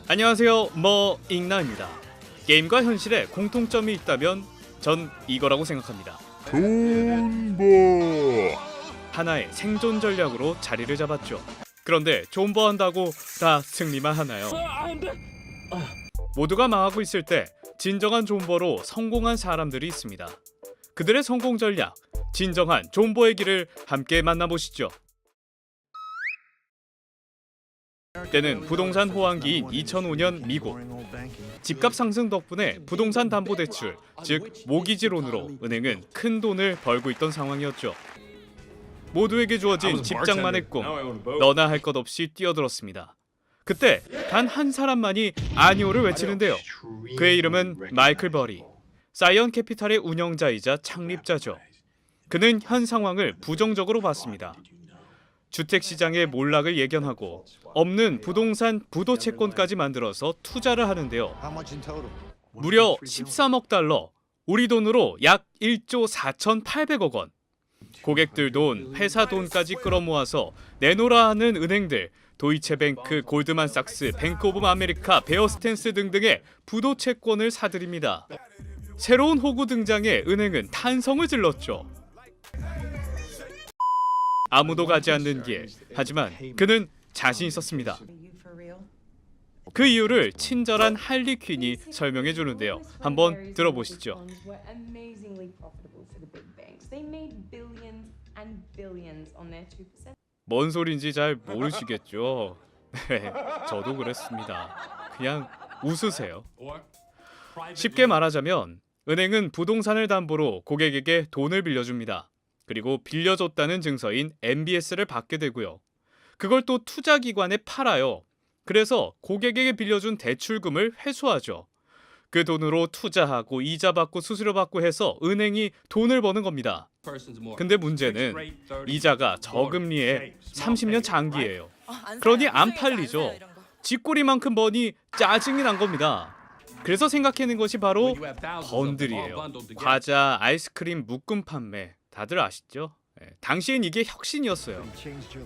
안녕하세요, 머잉나입니다. 게임과 현실에 공통점이 있다면 전 이거라고 생각합니다. 존버 하나의 생존 전략으로 자리를 잡았죠. 그런데 존버한다고 다 승리만 하나요? 모두가 망하고 있을 때 진정한 존버로 성공한 사람들이 있습니다. 그들의 성공 전략, 진정한 존버의 길을 함께 만나보시죠. 때는 부동산 호황기인 2005년 미국. 집값 상승 덕분에 부동산 담보대출, 즉 모기지론으로 은행은 큰 돈을 벌고 있던 상황이었죠. 모두에게 주어진 집장만의 꿈, 너나 할 것 없이 뛰어들었습니다. 그때 단 한 사람만이 아니오를 외치는데요. 그의 이름은 마이클 버리, 사이언 캐피탈의 운영자이자 창립자죠. 그는 현 상황을 부정적으로 봤습니다. 주택시장의 몰락을 예견하고 없는 부동산 부도채권까지 만들어서 투자를 하는데요. 무려 13억 달러, 우리 돈으로 약 1조 4,800억 원. 고객들 돈, 회사 돈까지 끌어모아서 내놓으라 하는 은행들, 도이체뱅크, 골드만삭스, 뱅크 오브 아메리카, 베어스탠스 등등의 부도채권을 사들입니다. 새로운 호구 등장에 은행은 탄성을 질렀죠. 아무도 가지 않는 길. 하지만 그는 자신 있었습니다. 그 이유를 친절한 할리 퀸이 설명해 주는데요. 한번 들어보시죠. 뭔 소린지 잘 모르시겠죠? 네, 저도 그랬습니다. 그냥 웃으세요. 쉽게 말하자면 은행은 부동산을 담보로 고객에게 돈을 빌려줍니다. 그리고 빌려줬다는 증서인 MBS를 받게 되고요. 그걸 또 투자기관에 팔아요. 그래서 고객에게 빌려준 대출금을 회수하죠. 그 돈으로 투자하고 이자 받고 수수료 받고 해서 은행이 돈을 버는 겁니다. 근데 문제는 이자가 저금리에 30년 장기예요. 그러니 안 팔리죠. 쥐꼬리만큼 버니 짜증이 난 겁니다. 그래서 생각해낸 것이 바로 번들이에요. 과자, 아이스크림 묶음 판매. 다들 아시죠? 당시엔 이게 혁신이었어요.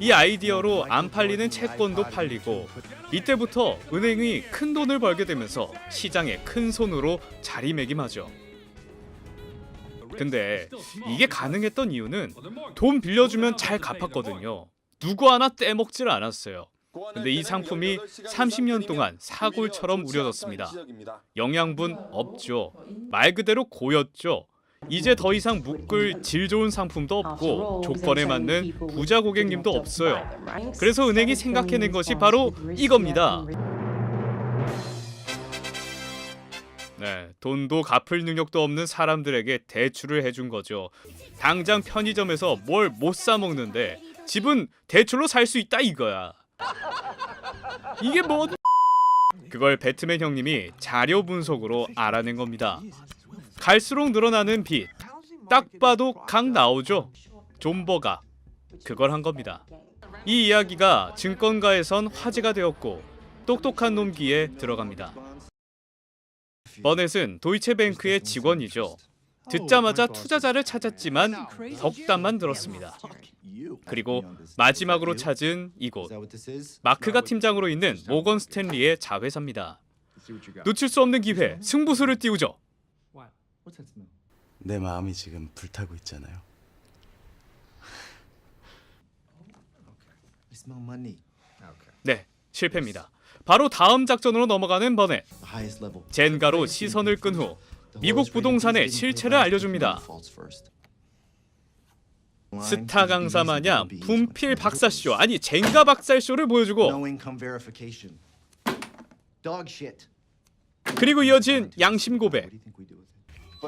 이 아이디어로 안 팔리는 채권도 팔리고 이때부터 은행이 큰 돈을 벌게 되면서 시장에 큰 손으로 자리매김하죠. 근데 이게 가능했던 이유는 돈 빌려주면 잘 갚았거든요. 누구 하나 떼먹질 않았어요. 근데 이 상품이 30년 동안 사골처럼 우려졌습니다. 영양분 없죠. 말 그대로 고였죠. 이제 더 이상 묶을 질 좋은 상품도 없고 조건에 맞는 부자 고객님도 없어요. 그래서 은행이 생각해낸 것이 바로 이겁니다. 네, 돈도 갚을 능력도 없는 사람들에게 대출을 해준 거죠. 당장 편의점에서 뭘 못 사 먹는데 집은 대출로 살 수 있다 이거야. 이게 뭐? 그걸 배트맨 형님이 자료 분석으로 알아낸 겁니다. 갈수록 늘어나는 빚, 딱 봐도 각 나오죠. 존버가 그걸 한 겁니다. 이 이야기가 증권가에선 화제가 되었고 똑똑한 놈 귀에 들어갑니다. 버넷은 도이체뱅크의 직원이죠. 듣자마자 투자자를 찾았지만 덕담만 들었습니다. 그리고 마지막으로 찾은 이곳, 마크가 팀장으로 있는 모건 스탠리의 자회사입니다. 놓칠 수 없는 기회, 승부수를 띄우죠. 내 마음이 지금 불타고 있잖아요. 네, 실패입니다. 바로 다음 작전으로 넘어가는 버넷. 젠가로 시선을 끈 후 미국 부동산의 실체를 알려줍니다. 스타 강사 마냥 분필 박사쇼, 아니 젠가 박살쇼를 보여주고 그리고 이어진 양심 고백.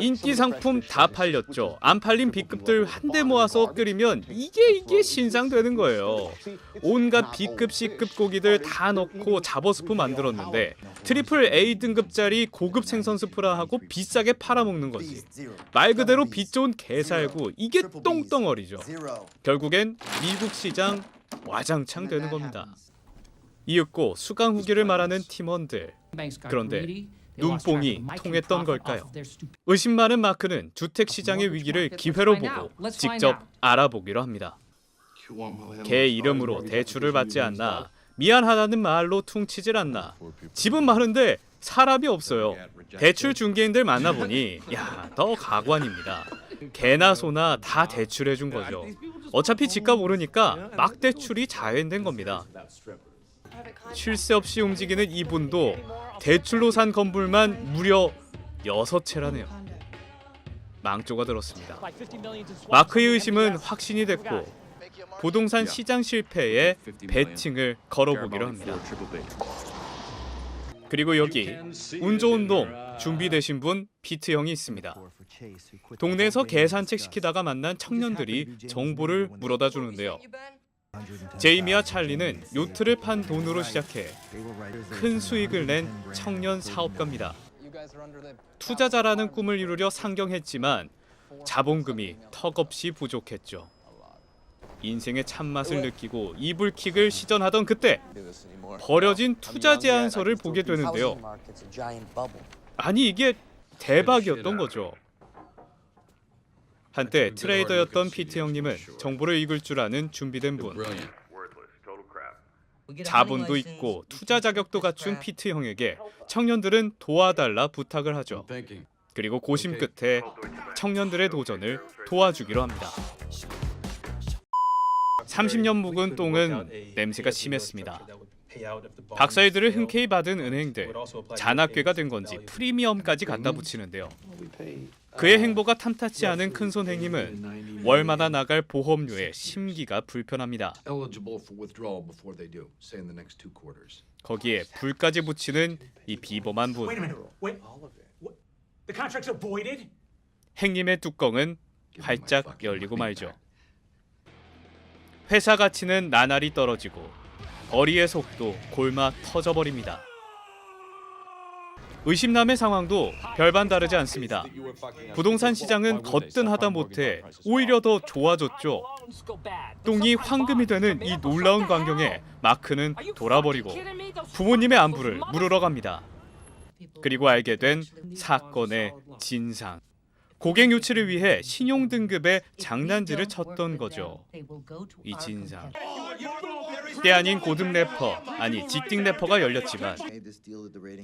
인기 상품 다 팔렸죠. 안 팔린 B급들 한데 모아서 끓이면 이게 신상되는 거예요. 온갖 B급, C급 고기들 다 넣고 잡어스프 만들었는데 트리플 A 등급짜리 고급 생선 스프라 하고 비싸게 팔아먹는 거지. 말 그대로 빛 좋은 개살구, 이게 똥덩어리죠. 결국엔 미국 시장 와장창 되는 겁니다. 이윽고 수강 후기를 말하는 팀원들. 그런데 눈뽕이 통했던 걸까요? 의심 많은 마크는 주택시장의 위기를 기회로 보고 직접 알아보기로 합니다. 걔 이름으로 대출을 받지 않나 미안하다는 말로 퉁치질 않나. 집은 많은데 사람이 없어요. 대출 중개인들 만나보니 더 가관입니다. 개나 소나 다 대출해 준 거죠. 어차피 집값 오르니까 막 대출이 자행된 겁니다. 쉴 새 없이 움직이는 이분도 대출로 산 건물만 무려 6채라네요. 망조가 들었습니다. 마크의 의심은 확신이 됐고 부동산 시장 실패에 베팅을 걸어보기로 합니다. 그리고 여기 운 좋은 놈 준비되신 분 피트 형이 있습니다. 동네에서 개 산책시키다가 만난 청년들이 정보를 물어다 주는데요. 제이미와 찰리는 요트를 판 돈으로 시작해 큰 수익을 낸 청년 사업가입니다. 투자자라는 꿈을 이루려 상경했지만 자본금이 턱없이 부족했죠. 인생의 참맛을 느끼고 이불킥을 시전하던 그때 버려진 투자 제안서를 보게 되는데요. 아니 이게 대박이었던 거죠. 한때 트레이더였던 피트 형님은 정보를 읽을 줄 아는 준비된 분. 자본도 있고 투자 자격도 갖춘 피트 형에게 청년들은 도와달라 부탁을 하죠. 그리고 고심 끝에 청년들의 도전을 도와주기로 합니다. 30년 묵은 똥은 냄새가 심했습니다. 박사일들을 흔쾌히 받은 은행들, 잔악괴가 된 건지 프리미엄까지 갖다 붙이는데요. 그의 행보가 탐탁지 않은 큰손 행님은 월마다 나갈 보험료에 심기가 불편합니다. 거기에 불까지 붙이는 이 비범한 분. 행님의 뚜껑은 활짝 열리고 말죠. 회사 가치는 나날이 떨어지고 거리의 속도 골마 터져버립니다. 의심남의 상황도 별반 다르지 않습니다. 부동산 시장은 거뜬하다 못해 오히려 더 좋아졌죠. 똥이 황금이 되는 이 놀라운 광경에 마크는 돌아버리고 부모님의 안부를 물으러 갑니다. 그리고 알게 된 사건의 진상. 고객 유치를 위해 신용 등급의 장난질을 쳤던 거죠. 이 진상. 때 아닌 고등 래퍼, 아니 직딩 래퍼가 열렸지만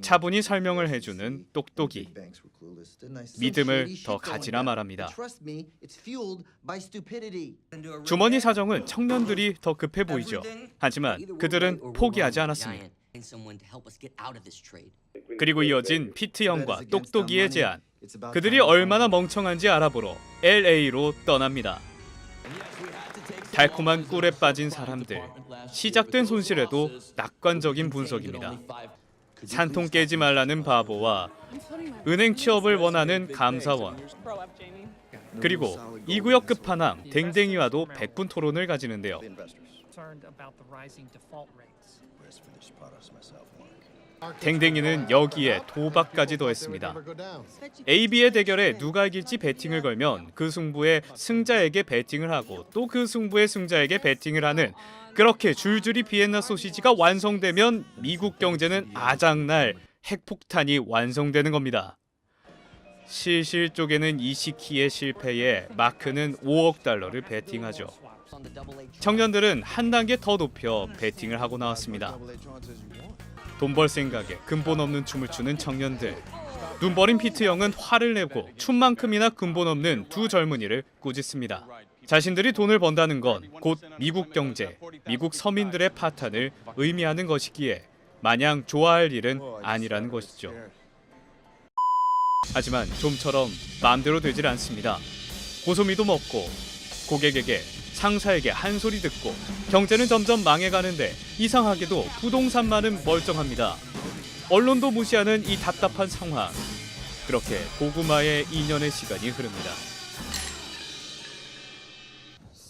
차분히 설명을 해주는 똑똑이. 믿음을 더 가지나 말합니다. 주머니 사정은 청년들이 더 급해 보이죠. 하지만 그들은 포기하지 않았습니다. 그리고 이어진 피트 형과 똑똑이의 제안. 그들이 얼마나 멍청한지 알아보러 LA로 떠납니다. 달콤한 꿀에 빠진 사람들. 시작된 손실에도 낙관적인 분석입니다. 산통 깨지 말라는 바보와 은행 취업을 원하는 감사원. 그리고 이 구역 끝판왕 댕댕이와도 100분 토론을 가지는데요. 댕댕이는 여기에 도박까지 더했습니다. AB의 대결에 누가 이길지 베팅을 걸면 그 승부에 승자에게 베팅을 하고 또 그 승부의 승자에게 베팅을 하는, 그렇게 줄줄이 비엔나 소시지가 완성되면 미국 경제는 아작날 핵폭탄이 완성되는 겁니다. 실실 쪼개는 이시키의 실패에 마크는 5억 달러를 베팅하죠. 청년들은 한 단계 더 높여 베팅을 하고 나왔습니다. 돈 벌 생각에 근본 없는 춤을 추는 청년들. 눈버린 피트 형은 화를 내고 춤만큼이나 근본 없는 두 젊은이를 꾸짖습니다. 자신들이 돈을 번다는 건 곧 미국 경제, 미국 서민들의 파탄을 의미하는 것이기에 마냥 좋아할 일은 아니라는 것이죠. 하지만 좀처럼 마음대로 되질 않습니다. 고소미도 먹고 고객에게 상사에게 한 소리 듣고 경제는 점점 망해가는데 이상하게도 부동산만은 멀쩡합니다. 언론도 무시하는 이 답답한 상황. 그렇게 고구마의 2년의 시간이 흐릅니다.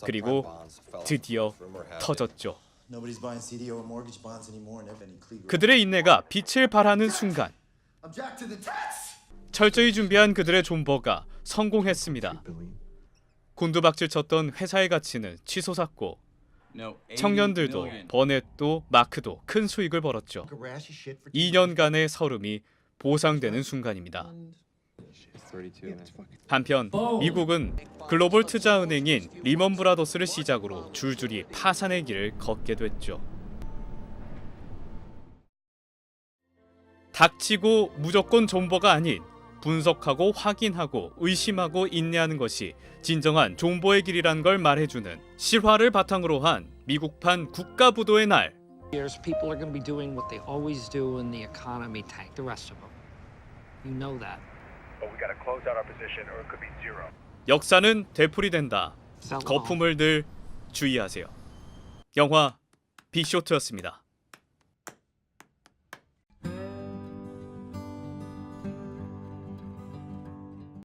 그리고 드디어 터졌죠. 그들의 인내가 빛을 발하는 순간 철저히 준비한 그들의 존버가 성공했습니다. 곤두박질 쳤던 회사의 가치는 치솟았고 청년들도 버넷도 마크도 큰 수익을 벌었죠. 2년간의 서름이 보상되는 순간입니다. 한편 미국은 글로벌 투자은행인 리먼 브라더스를 시작으로 줄줄이 파산의 길을 걷게 됐죠. 닥치고 무조건 존버가 아닌 분석하고 확인하고 의심하고 인내하는 것이 진정한 존버의 길이란 걸 말해주는 실화를 바탕으로 한 미국판 국가부도의 날. Years, people are going to be doing what they always do when the economy tank. The rest of them, you know that. But we got to close out our position, or it could be zero. 역사는 되풀이된다. Sell all. 거품을 늘 주의하세요. 영화 빅쇼트였습니다.